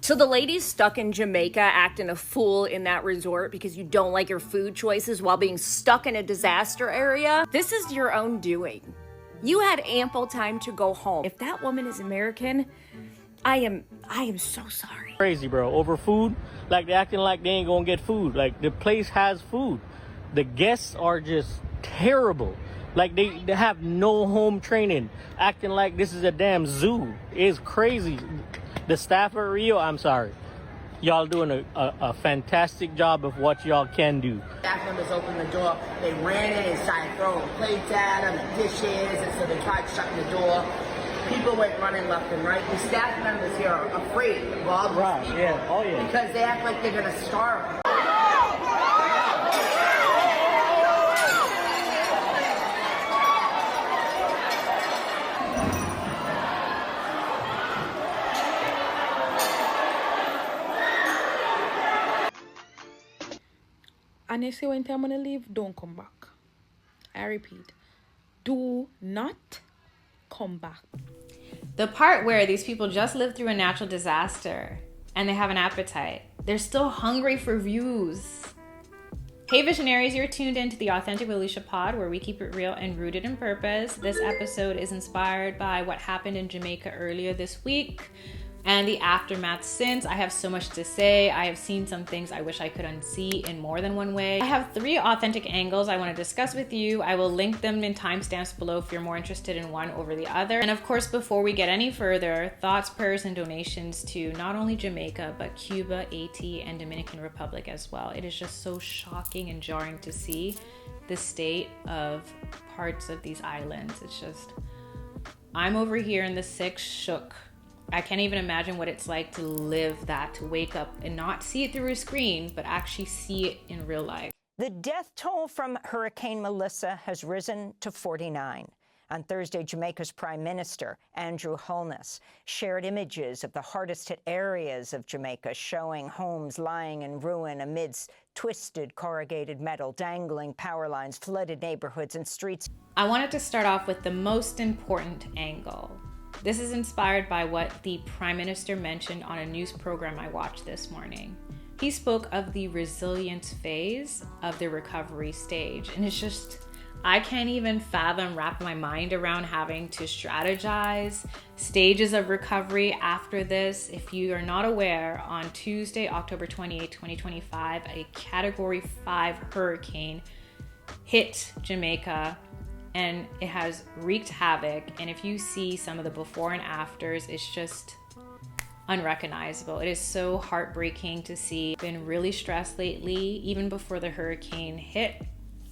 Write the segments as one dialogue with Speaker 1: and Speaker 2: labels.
Speaker 1: So the ladies stuck in Jamaica acting a fool in that resort because you don't like your food choices while being stuck in a disaster area, this is your own doing. You had ample time to go home. If that woman is American, I am so sorry.
Speaker 2: Crazy, bro. Over food, like they acting like they ain't gonna get food. Like the place has food. The guests are just terrible. Like they have no home training, acting like this is a damn zoo. It's crazy. The staff at Rio, I'm sorry. Y'all doing a fantastic job of what y'all can do.
Speaker 3: Staff members opened the door. They ran in and started throwing plates at them and dishes, and so they tried shutting the door. People went running left and right. The staff members here are afraid of all these people.
Speaker 2: Yeah. Oh, yeah.
Speaker 3: Because they act like they're going to starve.
Speaker 4: And you say when I'm gonna leave, don't come back. I repeat, do not come back.
Speaker 5: The part where these people just lived through a natural disaster and they have an appetite. They're still hungry for views. Hey Visionaries, you're tuned into the Authentic with Alicia pod, where we keep it real and rooted in purpose. This episode is inspired by what happened in Jamaica earlier this week and the aftermath since. I have so much to say. I have seen some things I wish I could unsee in more than one way. I have 3 authentic angles I want to discuss with you. I will link them in timestamps below if you're more interested in one over the other. And of course, before we get any further, thoughts, prayers, and donations to not only Jamaica, but Cuba, Haiti, and Dominican Republic as well. It is just so shocking and jarring to see the state of parts of these islands. It's just, I'm over here in the 6 shook. I can't even imagine what it's like to live that, to wake up and not see it through a screen, but actually see it in real life.
Speaker 6: The death toll from Hurricane Melissa has risen to 49. On Thursday, Jamaica's Prime Minister, Andrew Holness, shared images of the hardest hit areas of Jamaica, showing homes lying in ruin amidst twisted corrugated metal, dangling power lines, flooded neighborhoods and streets.
Speaker 5: I wanted to start off with the most important angle. This is inspired by what the Prime Minister mentioned on a news program I watched this morning. He spoke of the resilience phase of the recovery stage. And it's just, I can't even wrap my mind around having to strategize stages of recovery after this. If you are not aware, on Tuesday, October 28, 2025, a Category 5 hurricane hit Jamaica, and it has wreaked havoc. And if you see some of the before and afters, it's just unrecognizable. It is so heartbreaking to see. Been really stressed lately. Even before the hurricane hit,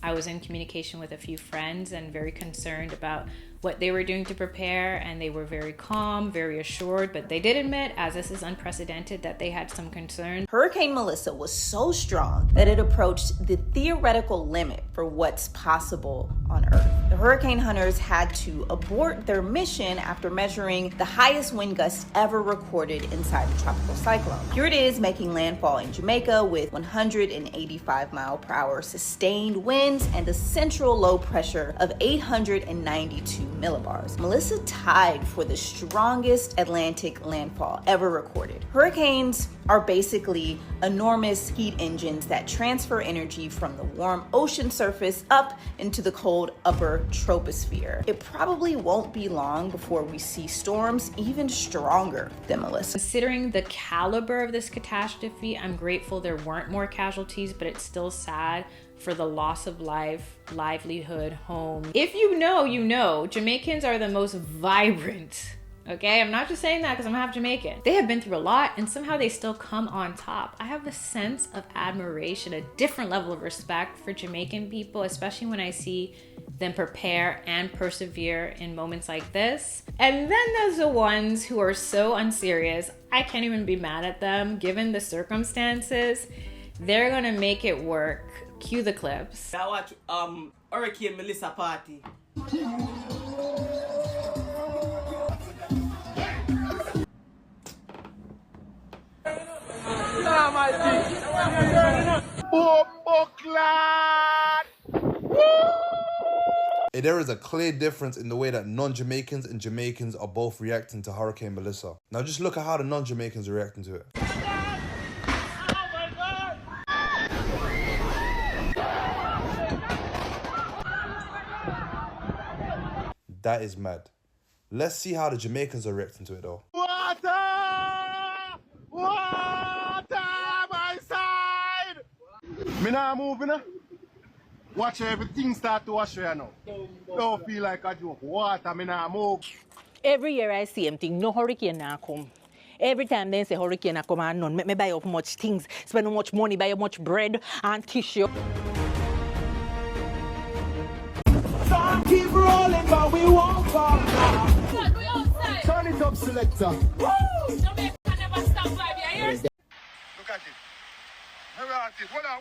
Speaker 5: I was in communication with a few friends and very concerned about what they were doing to prepare, and they were very calm, very assured, but they did admit, as this is unprecedented, that they had some concerns.
Speaker 7: Hurricane Melissa was so strong that it approached the theoretical limit for what's possible on Earth. The hurricane hunters had to abort their mission after measuring the highest wind gusts ever recorded inside the tropical cyclone. Here it is making landfall in Jamaica with 185 mile per hour sustained winds and a central low pressure of 892 millibars. Melissa tied for the strongest Atlantic landfall ever recorded. Hurricanes are basically enormous heat engines that transfer energy from the warm ocean surface up into the cold upper troposphere. It probably won't be long before we see storms even stronger than Melissa.
Speaker 5: Considering the caliber of this catastrophe, I'm grateful there weren't more casualties, but it's still sad for the loss of life, livelihood, home. If you know, you know, Jamaicans are the most vibrant. Okay, I'm not just saying that because I'm half Jamaican. They have been through a lot and somehow they still come on top. I have a sense of admiration, a different level of respect for Jamaican people, especially when I see them prepare and persevere in moments like this. And then there's the ones who are so unserious, I can't even be mad at them given the circumstances. They're gonna make it work. Cue the clips.
Speaker 8: I watch Hurricane Melissa party.
Speaker 9: There is a clear difference in the way that non-Jamaicans and Jamaicans are both reacting to Hurricane Melissa. Now just look at how the non-Jamaicans are reacting to it. That is mad. Let's see how the Jamaicans are reacting to it though.
Speaker 10: Water! Water, my side! Me nah moving. Watch everything start to wash here now. Don't feel like a joke. Water, me nah move.
Speaker 11: Every year I see same thing. No hurricane now come. Every time they say hurricane come and none, make me buy up much things, spend much money, buy up much bread and tissue.
Speaker 10: Keep rolling, but we won't fall down. Turn it up, selector. Woo! Jamaica never stop vibing. Look at it. Look at it. Hold on.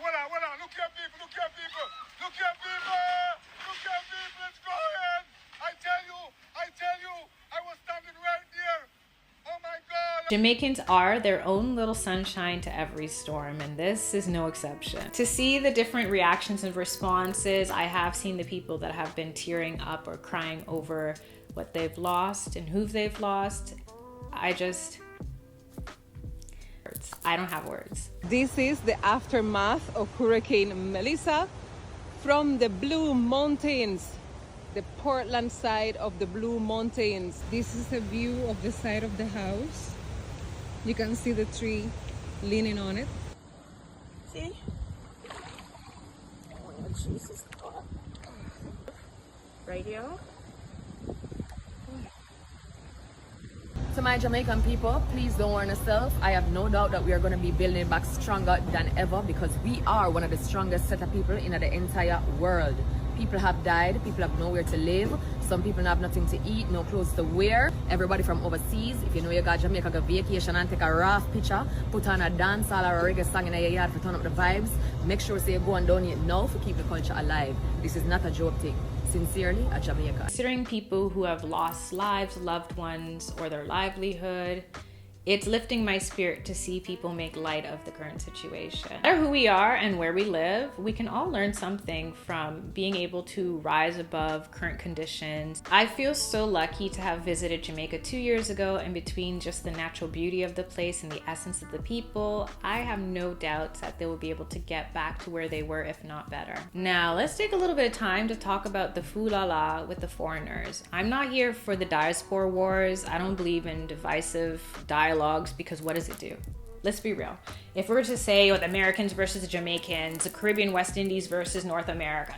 Speaker 10: Look here, people. Look here, people. It's going. I tell you, I was standing right there. Oh my God.
Speaker 5: Jamaicans are their own little sunshine to every storm, and this is no exception. To see the different reactions and responses, I have seen the people that have been tearing up or crying over what they've lost and who they've lost. I don't have words.
Speaker 12: This is the aftermath of Hurricane Melissa from the Blue Mountains, the Portland side of the Blue Mountains. This is a view of the side of the house. You can see the tree leaning on it. See? Oh, Jesus.
Speaker 1: Right here. To my Jamaican people, please don't worry yourself. I have no doubt that we are going to be building back stronger than ever, because we are one of the strongest set of people in the entire world. People have died, people have nowhere to live, some people have nothing to eat, no clothes to wear. Everybody from overseas, if you know you got Jamaica, go vacation and take a raft picture, put on a dance hall or a reggae song in your yard to turn up the vibes. Make sure you go and donate now to keep the culture alive. This is not a joke thing. Sincerely, a Jamaica.
Speaker 5: Considering people who have lost lives, loved ones, or their livelihood, it's lifting my spirit to see people make light of the current situation. No matter who we are and where we live, we can all learn something from being able to rise above current conditions. I feel so lucky to have visited Jamaica 2 years ago, and between just the natural beauty of the place and the essence of the people, I have no doubts that they will be able to get back to where they were, if not better. Now, let's take a little bit of time to talk about the foolala with the foreigners. I'm not here for the diaspora wars. I don't believe in divisive dialogues, because what does it do? Let's be real. If we were to say, the Americans versus the Jamaicans, the Caribbean West Indies versus North America,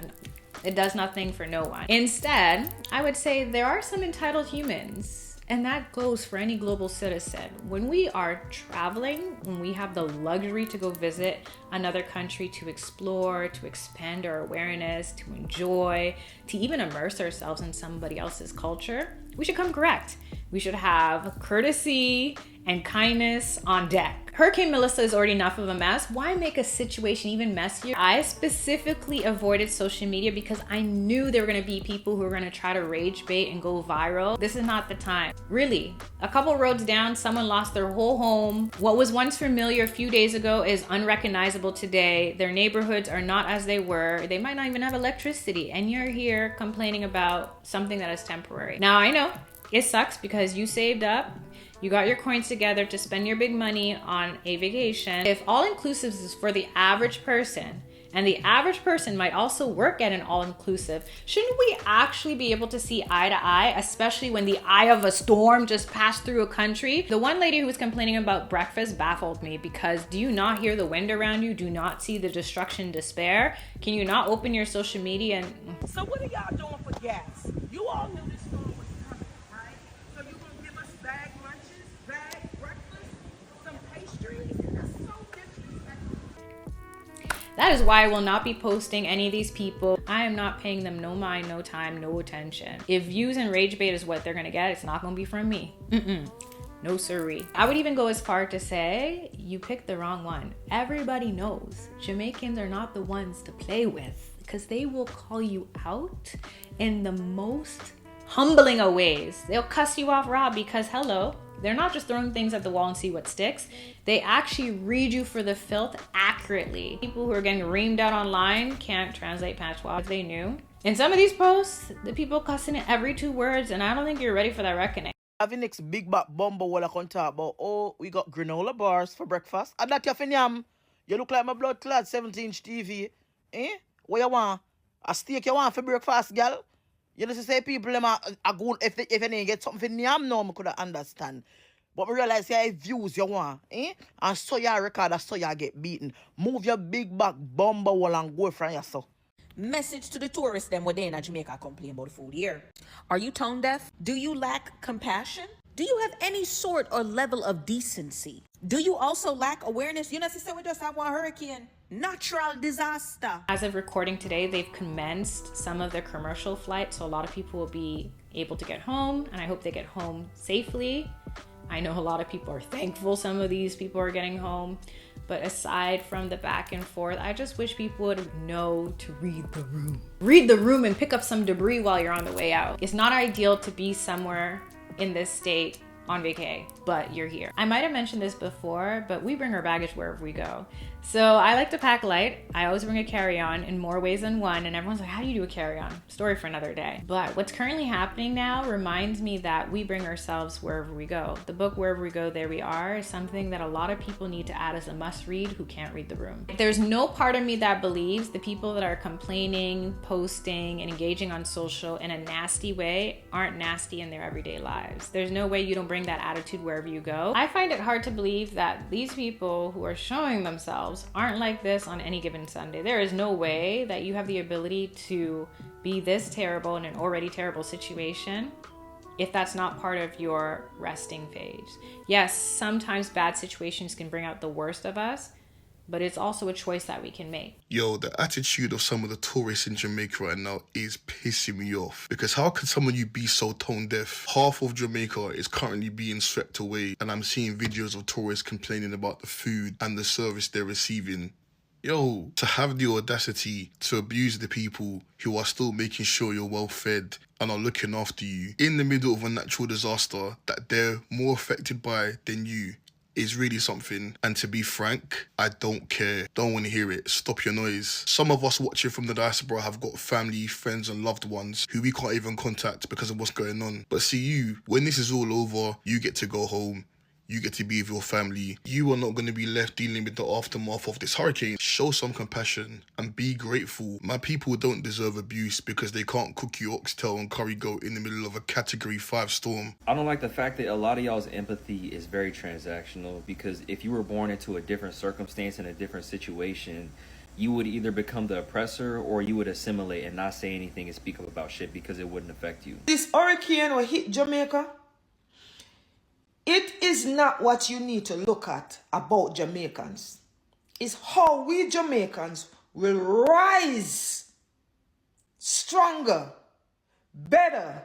Speaker 5: it does nothing for no one. Instead, I would say there are some entitled humans, and that goes for any global citizen. When we are traveling, when we have the luxury to go visit another country, to explore, to expand our awareness, to enjoy, to even immerse ourselves in somebody else's culture, we should come correct. We should have courtesy and kindness on deck. Hurricane Melissa is already enough of a mess. Why make a situation even messier? I specifically avoided social media because I knew there were gonna be people who were gonna try to rage bait and go viral. This is not the time. Really, a couple roads down, someone lost their whole home. What was once familiar a few days ago is unrecognizable today. Their neighborhoods are not as they were. They might not even have electricity, and you're here complaining about something that is temporary. Now, I know it sucks because you saved up, you got your coins together to spend your big money on a vacation. If all-inclusive is for the average person, and the average person might also work at an all-inclusive, shouldn't we actually be able to see eye to eye, especially when the eye of a storm just passed through a country? The one lady who was complaining about breakfast baffled me, because do you not hear the wind around you? Do you not see the destruction, despair? Can you not open your social media and...
Speaker 13: So what are y'all doing for gas? You all knew this storm was coming, right? So you're gonna give us bag lunches, bag breakfast, some pastries? That's so disrespectful.
Speaker 5: That is why I will not be posting any of these people. I am not paying them no mind, no time, no attention. If views and rage bait is what they're gonna get, it's not gonna be from me. No siree. I would even go as far to say, you picked the wrong one. Everybody knows Jamaicans are not the ones to play with, because they will call you out in the most humbling of ways. They'll cuss you off raw because, hello, they're not just throwing things at the wall and see what sticks. They actually read you for the filth accurately. People who are getting reamed out online can't translate patois if they knew. In some of these posts, the people cussing it every 2 words, and I don't think you're ready for that reckoning.
Speaker 13: Having next big back bumbo while I can talk about, oh, we got granola bars for breakfast. And that you finyam. You look like my blood clot 17-inch TV. Eh? What you want? A steak you want for breakfast, girl? You know, say people them are good if they get something for yam now, I could understand. But we realize yeah, views you want, eh? And so you record, so you get beaten. Move your big back bumbo while and go from yourself.
Speaker 14: Message to the tourists them within Jamaica complain about the food here. Are you tone deaf? Do you lack compassion? Do you have any sort or level of decency? Do you also lack awareness? You know, sister, we just have one hurricane. Natural disaster.
Speaker 5: As of recording today, they've commenced some of their commercial flights, so a lot of people will be able to get home, and I hope they get home safely. I know a lot of people are thankful some of these people are getting home. But aside from the back and forth, I just wish people would know to read the room. Read the room and pick up some debris while you're on the way out. It's not ideal to be somewhere in this state on vacay, but you're here. I might have mentioned this before, but we bring our baggage wherever we go. So I like to pack light. I always bring a carry-on in more ways than one, and everyone's like, how do you do a carry-on? Story for another day. But what's currently happening now reminds me that we bring ourselves wherever we go. The book Wherever We Go, There We Are is something that a lot of people need to add as a must-read who can't read the room. There's no part of me that believes the people that are complaining, posting, and engaging on social in a nasty way aren't nasty in their everyday lives. There's no way you don't bring that attitude wherever you go. I find it hard to believe that these people who are showing themselves aren't like this on any given Sunday. There is no way that you have the ability to be this terrible in an already terrible situation if that's not part of your resting phase. Yes, sometimes bad situations can bring out the worst of us, but it's also a choice that we can make.
Speaker 15: Yo, the attitude of some of the tourists in Jamaica right now is pissing me off. Because how can some of you be so tone deaf? Half of Jamaica is currently being swept away, and I'm seeing videos of tourists complaining about the food and the service they're receiving. Yo, to have the audacity to abuse the people who are still making sure you're well fed and are looking after you in the middle of a natural disaster that they're more affected by than you is really something. And to be frank, I don't care. Don't want to hear it. Stop your noise. Some of us watching from the diaspora have got family, friends and loved ones who we can't even contact because of what's going on. But see you, when this is all over, you get to go home. You get to be with your family. You are not going to be left dealing with the aftermath of this hurricane. Show some compassion and be grateful. My people don't deserve abuse because they can't cook you oxtail and curry goat in the middle of a Category 5 storm.
Speaker 16: I don't like the fact that a lot of y'all's empathy is very transactional, because if you were born into a different circumstance and a different situation, you would either become the oppressor or you would assimilate and not say anything and speak up about shit because it wouldn't affect you.
Speaker 13: This hurricane will hit Jamaica. It is not what you need to look at about Jamaicans. It's how we Jamaicans will rise stronger, better.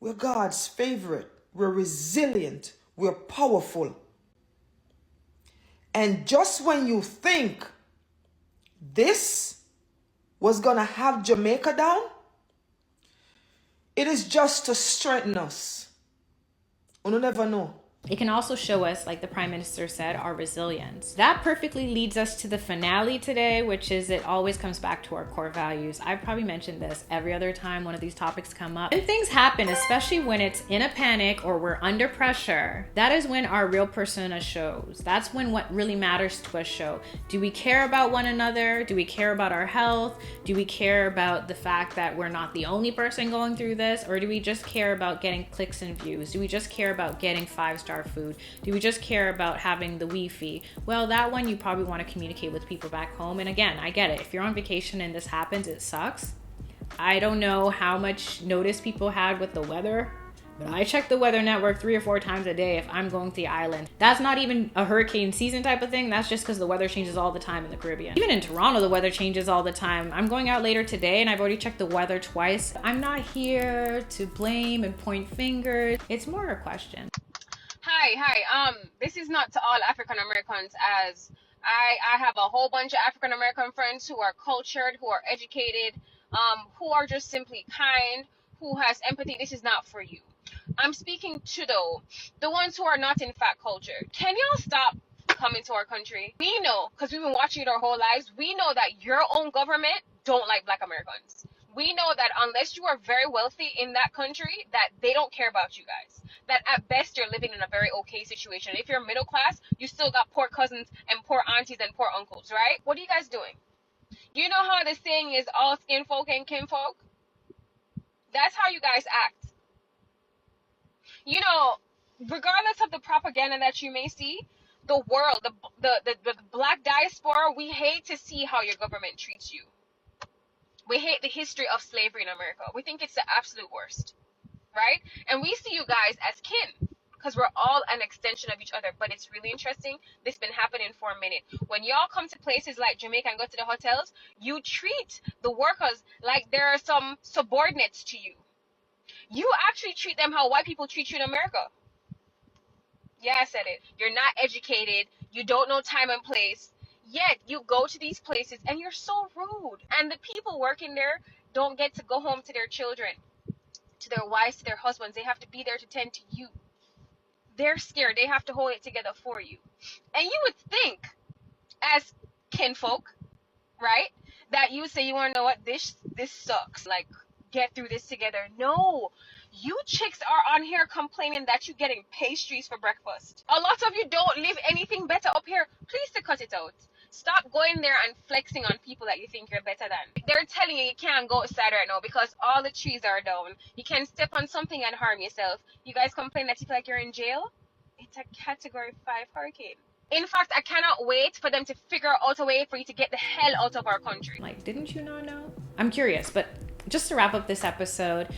Speaker 13: We're God's favorite. We're resilient. We're powerful. And just when you think this was going to have Jamaica down, it is just to strengthen us. You never know.
Speaker 5: It can also show us, like the Prime Minister said, our resilience. That perfectly leads us to the finale today, which is it always comes back to our core values. I've probably mentioned this every other time one of these topics come up. When things happen, especially when it's in a panic or we're under pressure, that is when our real persona shows. That's when what really matters to us show. Do we care about one another? Do we care about our health? Do we care about the fact that we're not the only person going through this? Or do we just care about getting clicks and views? Do we just care about getting 5-star food? Do we just care about having the Wi-Fi? Well, that one you probably want to communicate with people back home. And again, I get it. If you're on vacation and this happens, it sucks. I don't know how much notice people had with the weather, but I check the weather network 3 or 4 times a day if I'm going to the island. That's not even a hurricane season type of thing. That's just because the weather changes all the time in the Caribbean. Even in Toronto, the weather changes all the time. I'm going out later today and I've already checked the weather twice. I'm not here to blame and point fingers. It's more a question.
Speaker 17: Hi. This is not to all African Americans, as I have a whole bunch of African American friends who are cultured, who are educated, who are just simply kind, who has empathy. This is not for you. I'm speaking to the ones who are not in fact cultured. Can y'all stop coming to our country? We know, because we've been watching it our whole lives, we know that your own government don't like Black Americans. We know that unless you are very wealthy in that country, that they don't care about you guys. That at best you're living in a very okay situation. If you're middle class, you still got poor cousins and poor aunties and poor uncles, right? What are you guys doing? You know how the saying is all skin folk and kinfolk? That's how you guys act. You know, regardless of the propaganda that you may see, the world, the black diaspora, we hate to see how your government treats you. We hate the history of slavery in America. We think it's the absolute worst, right? And we see you guys as kin because we're all an extension of each other. But it's really interesting. This has been happening for a minute. When y'all come to places like Jamaica and go to the hotels, you treat the workers like they're some subordinates to you. You actually treat them how white people treat you in America. Yeah, I said it. You're not educated. You don't know time and place. Yet you go to these places and you're so rude. And the people working there don't get to go home to their children, to their wives, to their husbands. They have to be there to tend to you. They're scared. They have to hold it together for you. And you would think, as kinfolk, right, that you would say, you want to know what? This sucks. Like, get through this together. No. You chicks are on here complaining that you're getting pastries for breakfast. A lot of you don't live anything better up here. Please to cut it out. Stop going there and flexing on people that you think you're better than. They're telling you you can't go outside right now because all the trees are down. You can step on something and harm yourself. You guys complain that you feel like you're in jail? It's a Category 5 hurricane. In fact, I cannot wait for them to figure out a way for you to get the hell out of our country.
Speaker 5: Like, didn't you not know? I'm curious, but just to wrap up this episode,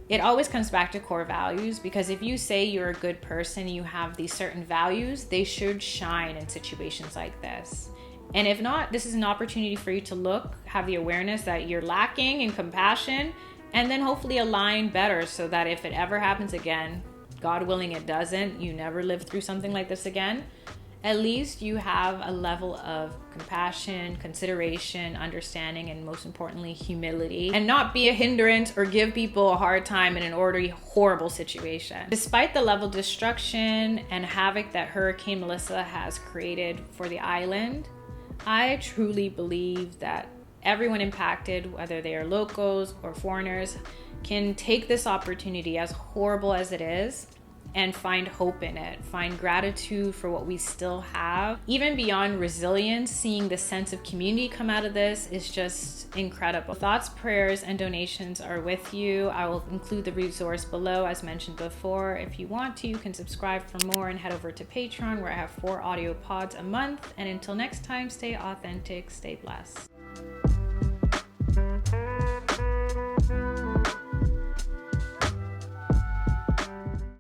Speaker 5: it always comes back to core values, because if you say you're a good person, you have these certain values, they should shine in situations like this. And if not, this is an opportunity for you to look, have the awareness that you're lacking in compassion, and then hopefully align better so that if it ever happens again, God willing it doesn't, you never live through something like this again, at least you have a level of compassion, consideration, understanding, and most importantly, humility, and not be a hindrance or give people a hard time in an already horrible situation. Despite the level of destruction and havoc that Hurricane Melissa has created for the island, I truly believe that everyone impacted, whether they are locals or foreigners, can take this opportunity, as horrible as it is, and find hope in it, find gratitude for what we still have. Even beyond resilience, seeing the sense of community come out of this is just incredible. Thoughts, prayers, and donations are with you. I will include the resource below, as mentioned before. If you want to, you can subscribe for more and head over to Patreon, where I have 4 audio pods a month. And until next time, stay authentic, stay blessed.